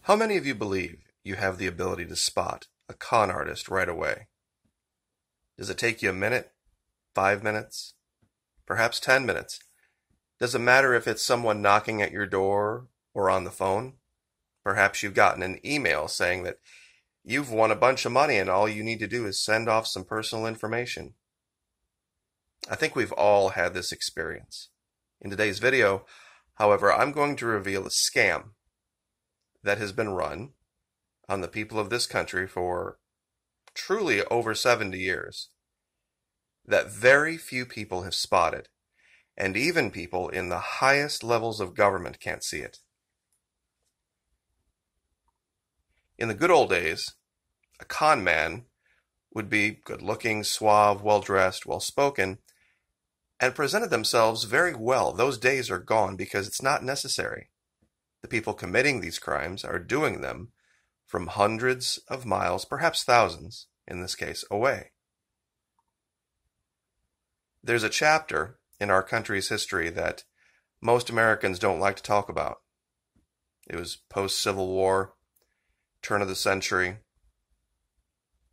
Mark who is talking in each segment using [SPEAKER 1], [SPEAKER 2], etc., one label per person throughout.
[SPEAKER 1] How many of you believe you have the ability to spot a con artist right away? Does it take you a minute, 5 minutes, perhaps 10 minutes? Does it matter if it's someone knocking at your door or on the phone? Perhaps you've gotten an email saying that you've won a bunch of money and all you need to do is send off some personal information. I think we've all had this experience. In today's video, however, I'm going to reveal a scam that has been run on the people of this country for truly over 70 years that very few people have spotted, and even people in the highest levels of government can't see it. In the good old days, a con man would be good-looking, suave, well-dressed, well-spoken, and presented themselves very well. Those days are gone because it's not necessary. The people committing these crimes are doing them from hundreds of miles, perhaps thousands, in this case, away. There's a chapter in our country's history that most Americans don't like to talk about. It was post-Civil War, turn of the century.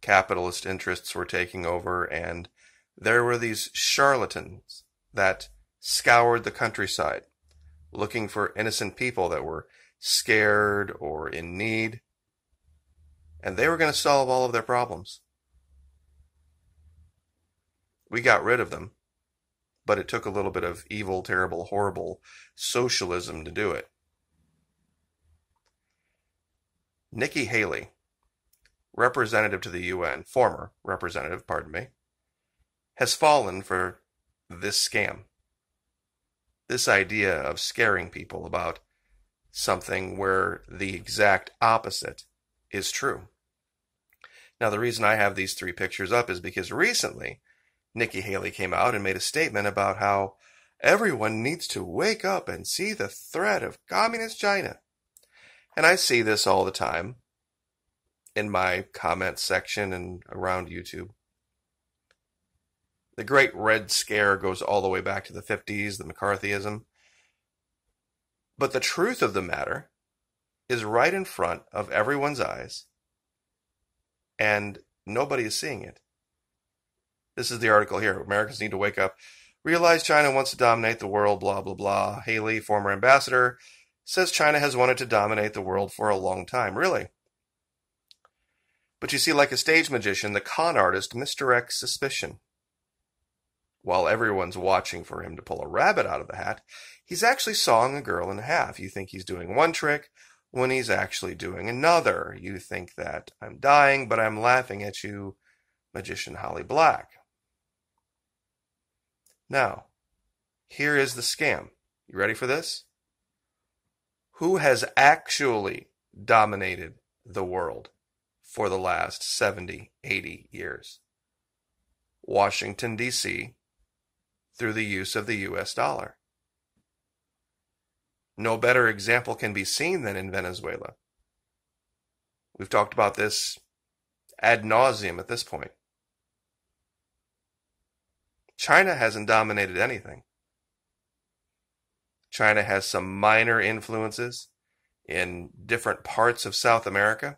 [SPEAKER 1] Capitalist interests were taking over, and there were these charlatans that scoured the countryside looking for innocent people that were scared or in need, and they were going to solve all of their problems. We got rid of them, but it took a little bit of evil, terrible, horrible socialism to do it. Nikki Haley, representative to the UN, former representative, pardon me, has fallen for this scam. This idea of scaring people about something where the exact opposite is true. Now, the reason I have these three pictures up is because recently Nikki Haley came out and made a statement about how everyone needs to wake up and see the threat of communist China. And I see this all the time in my comment section and around YouTube. The Great Red Scare goes all the way back to the 50s, the McCarthyism. But the truth of the matter is right in front of everyone's eyes, and nobody is seeing it. This is the article here. Americans need to wake up. Realize China wants to dominate the world, blah, blah, blah. Haley, former ambassador, says China has wanted to dominate the world for a long time. Really? But you see, like a stage magician, the con artist misdirects suspicion. While everyone's watching for him to pull a rabbit out of the hat, he's actually sawing a girl in half. You think he's doing one trick when he's actually doing another. You think that I'm dying, but I'm laughing at you, magician Holly Black. Now, here is the scam. You ready for this? Who has actually dominated the world for the last 70, 80 years? Washington, D.C., through the use of the U.S. dollar. No better example can be seen than in Venezuela. We've talked about this ad nauseum at this point. China hasn't dominated anything. China has some minor influences in different parts of South America.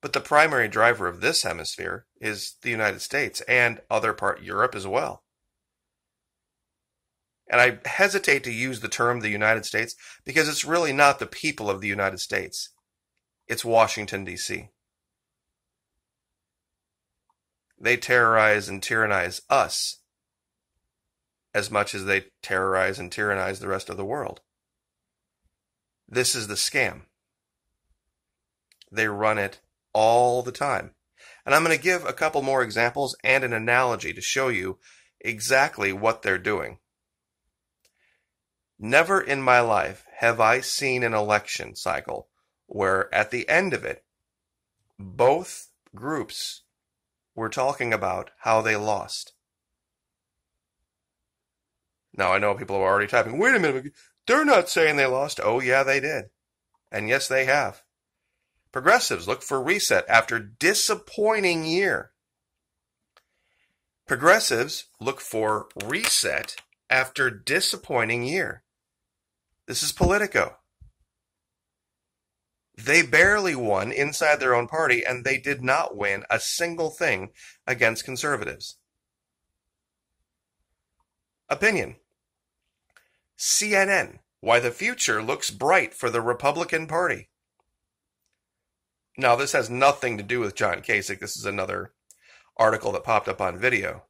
[SPEAKER 1] But the primary driver of this hemisphere is the United States and other part Europe as well. And I hesitate to use the term the United States because it's really not the people of the United States. It's Washington, D.C. They terrorize and tyrannize us as much as they terrorize and tyrannize the rest of the world. This is the scam. They run it all the time. And I'm going to give a couple more examples and an analogy to show you exactly what they're doing. Never in my life have I seen an election cycle where at the end of it, both groups were talking about how they lost. Now, I know people are already typing, wait a minute, they're not saying they lost. Oh, yeah, they did. And yes, they have. Progressives look for reset after disappointing year. Progressives look for reset after disappointing year. This is Politico. They barely won inside their own party, and they did not win a single thing against conservatives. Opinion. CNN, why the future looks bright for the Republican Party. Now, this has nothing to do with John Kasich. This is another article that popped up on video.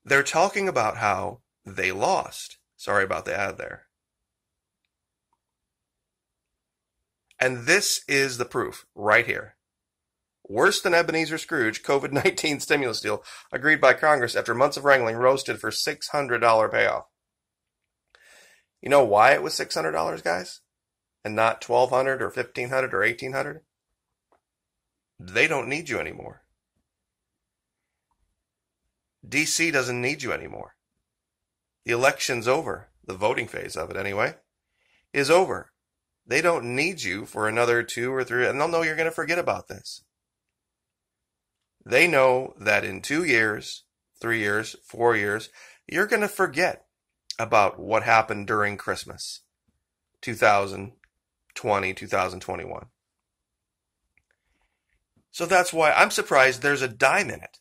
[SPEAKER 1] They're talking about how they lost. Sorry about the ad there. And this is the proof right here. Worse than Ebenezer Scrooge, COVID-19 stimulus deal agreed by Congress after months of wrangling roasted for $600 payoff. You know why it was $600, guys? And not $1,200 or $1,500 or $1,800? They don't need you anymore. DC doesn't need you anymore. The election's over. The voting phase of it, anyway, is over. They don't need you for another 2 or 3, and they'll know you're going to forget about this. They know that in 2 years, 3 years, 4 years, you're going to forget about what happened during Christmas, 2020, 2021. So that's why I'm surprised there's a dime in it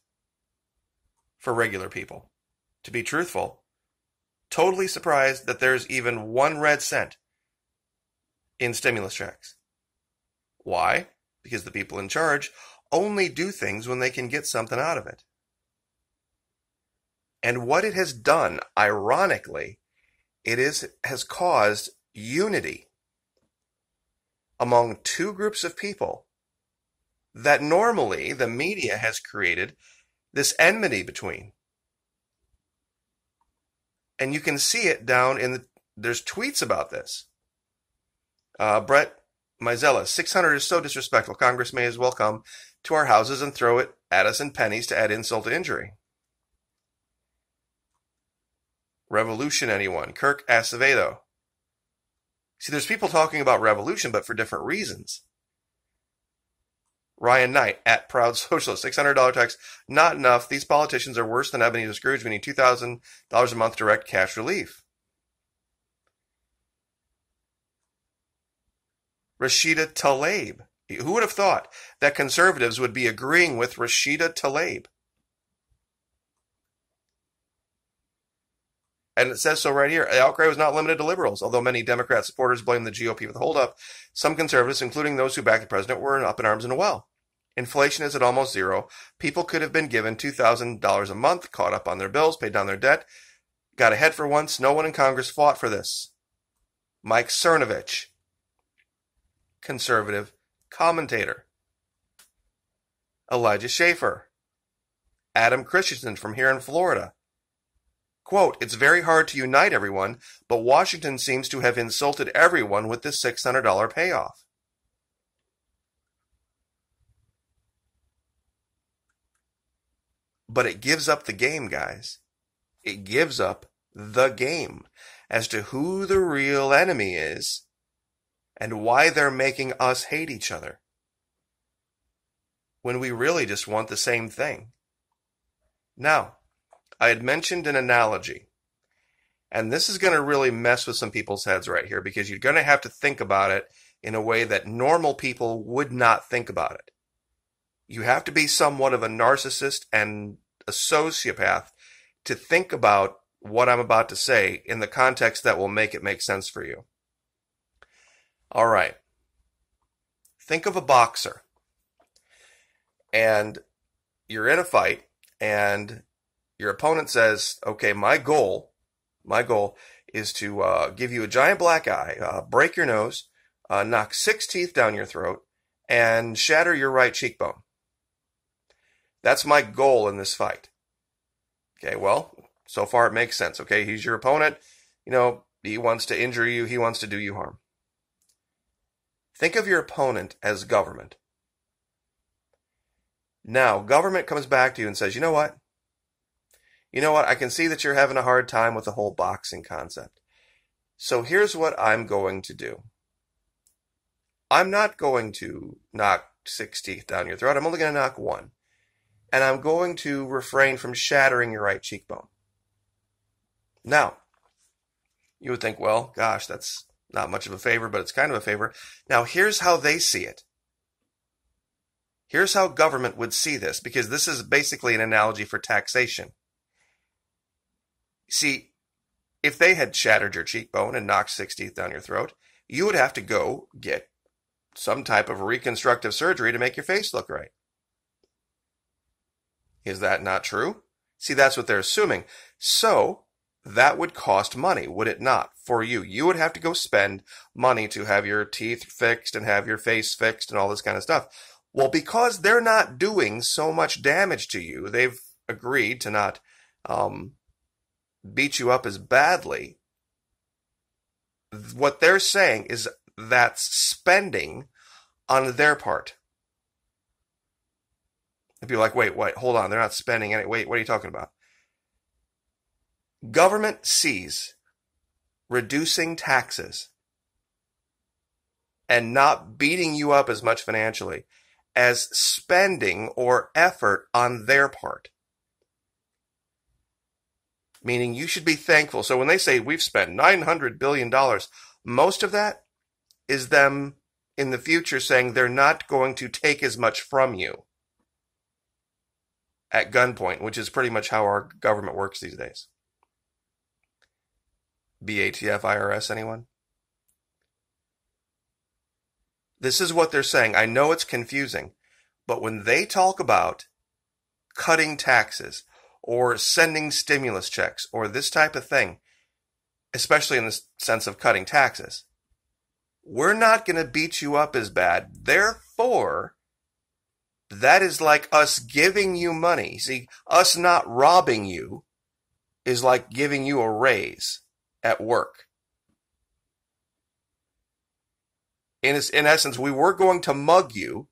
[SPEAKER 1] for regular people. To be truthful, totally surprised that there's even 1 red cent in stimulus checks. Why? Because the people in charge only do things when they can get something out of it. And what it has done, ironically, has caused unity among 2 groups of people that normally the media has created this enmity between. And you can see it down in there's tweets about this. Brett Mizella, 600 is so disrespectful. Congress may as well come to our houses and throw it at us in pennies to add insult to injury. Revolution, anyone? Kirk Acevedo. See, there's people talking about revolution, but for different reasons. Ryan Knight, at Proud Socialist, $600 tax, not enough. These politicians are worse than Ebenezer Scrooge. We need $2,000 a month direct cash relief. Rashida Tlaib. Who would have thought that conservatives would be agreeing with Rashida Tlaib? And it says so right here. The outcry was not limited to liberals. Although many Democrat supporters blame the GOP for the holdup, some conservatives, including those who backed the president, were up in arms in a well. Inflation is at almost zero. People could have been given $2,000 a month, caught up on their bills, paid down their debt, got ahead for once. No one in Congress fought for this. Mike Cernovich, conservative commentator. Elijah Schaffer. Adam Christensen from here in Florida. Quote, it's very hard to unite everyone, but Washington seems to have insulted everyone with this $600 payoff. But it gives up the game, guys. It gives up the game as to who the real enemy is and why they're making us hate each other when we really just want the same thing. Now, I had mentioned an analogy, and this is going to really mess with some people's heads right here because you're going to have to think about it in a way that normal people would not think about it. You have to be somewhat of a narcissist and a sociopath to think about what I'm about to say in the context that will make it make sense for you. All right. Think of a boxer, and you're in a fight, and your opponent says, okay, my goal is to give you a giant black eye, break your nose, knock 6 teeth down your throat, and shatter your right cheekbone. That's my goal in this fight. Okay, well, so far it makes sense. Okay, he's your opponent. You know, he wants to injure you. He wants to do you harm. Think of your opponent as government. Now, government comes back to you and says, you know what? I can see that you're having a hard time with the whole boxing concept. So here's what I'm going to do. I'm not going to knock 6 teeth down your throat. I'm only going to knock 1. And I'm going to refrain from shattering your right cheekbone. Now, you would think, well, gosh, that's Not much of a favor, but it's kind of a favor. Now, here's how they see it. Here's how government would see this, because this is basically an analogy for taxation. See, if they had shattered your cheekbone and knocked 6 teeth down your throat, you would have to go get some type of reconstructive surgery to make your face look right. Is that not true? See, that's what they're assuming. So, that would cost money, would it not, for you? You would have to go spend money to have your teeth fixed and have your face fixed and all this kind of stuff. Well, because they're not doing so much damage to you, they've agreed to not beat you up as badly. What they're saying is that's spending on their part. If you're like, wait, hold on, they're not spending any. Wait, what are you talking about? Government sees reducing taxes and not beating you up as much financially as spending or effort on their part. Meaning you should be thankful. So when they say we've spent $900 billion, most of that is them in the future saying they're not going to take as much from you at gunpoint, which is pretty much how our government works these days. BATF IRS, anyone? This is what they're saying. I know it's confusing, but when they talk about cutting taxes or sending stimulus checks or this type of thing, especially in the sense of cutting taxes, we're not going to beat you up as bad. Therefore, that is like us giving you money. See, us not robbing you is like giving you a raise at work. In essence, we were going to mug you,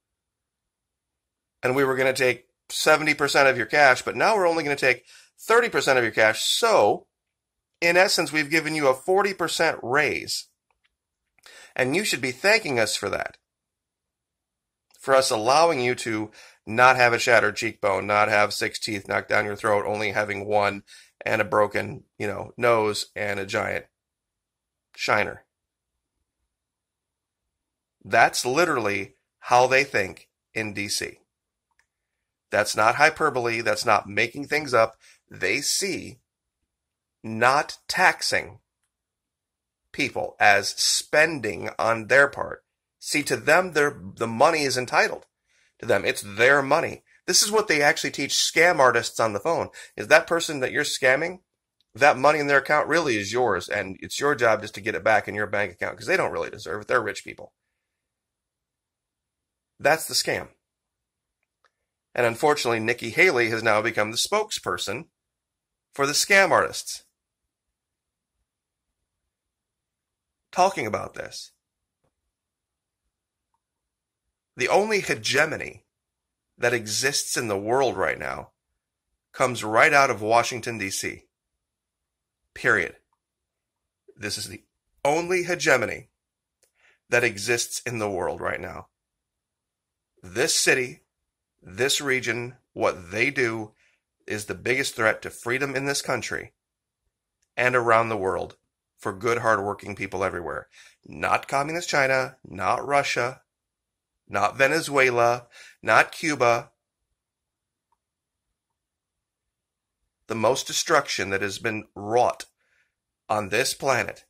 [SPEAKER 1] and we were going to take 70% of your cash, but now we're only going to take 30% of your cash. So, in essence, we've given you a 40% raise. And you should be thanking us for that. For us allowing you to not have a shattered cheekbone, not have 6 teeth knocked down your throat, only having one, and a broken, nose and a giant shiner. That's literally how they think in DC. That's not hyperbole. That's not making things up. They see not taxing people as spending on their part. See, to them, the money is entitled. To them, it's their money. This is what they actually teach scam artists on the phone. Is that person that you're scamming, that money in their account really is yours, and it's your job just to get it back in your bank account, because they don't really deserve it. They're rich people. That's the scam. And unfortunately, Nikki Haley has now become the spokesperson for the scam artists. Talking about this. The only hegemony that exists in the world right now comes right out of Washington, D.C. Period. This is the only hegemony that exists in the world right now. This city, this region, what they do is the biggest threat to freedom in this country and around the world for good, hardworking people everywhere. Not Communist China, not Russia, not Venezuela, not Cuba. The most destruction that has been wrought on this planet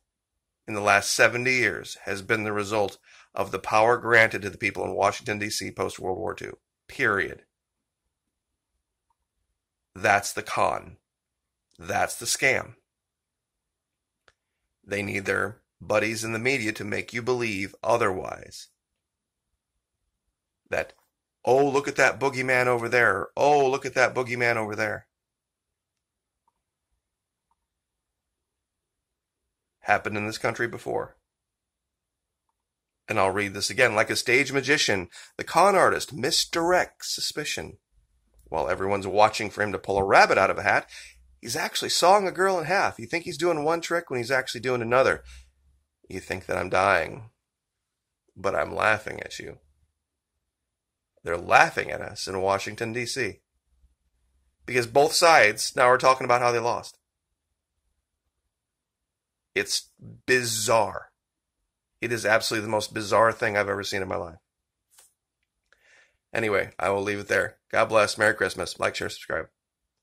[SPEAKER 1] in the last 70 years has been the result of the power granted to the people in Washington, D.C. post-World War II. Period. That's the con. That's the scam. They need their buddies in the media to make you believe otherwise. That, oh, look at that boogeyman over there. Oh, look at that boogeyman over there. Happened in this country before. And I'll read this again. Like a stage magician, the con artist misdirects suspicion. While everyone's watching for him to pull a rabbit out of a hat, he's actually sawing a girl in half. You think he's doing one trick when he's actually doing another. You think that I'm dying, but I'm laughing at you. They're laughing at us in Washington, D.C. Because both sides now are talking about how they lost. It's bizarre. It is absolutely the most bizarre thing I've ever seen in my life. Anyway, I will leave it there. God bless. Merry Christmas. Like, share, subscribe.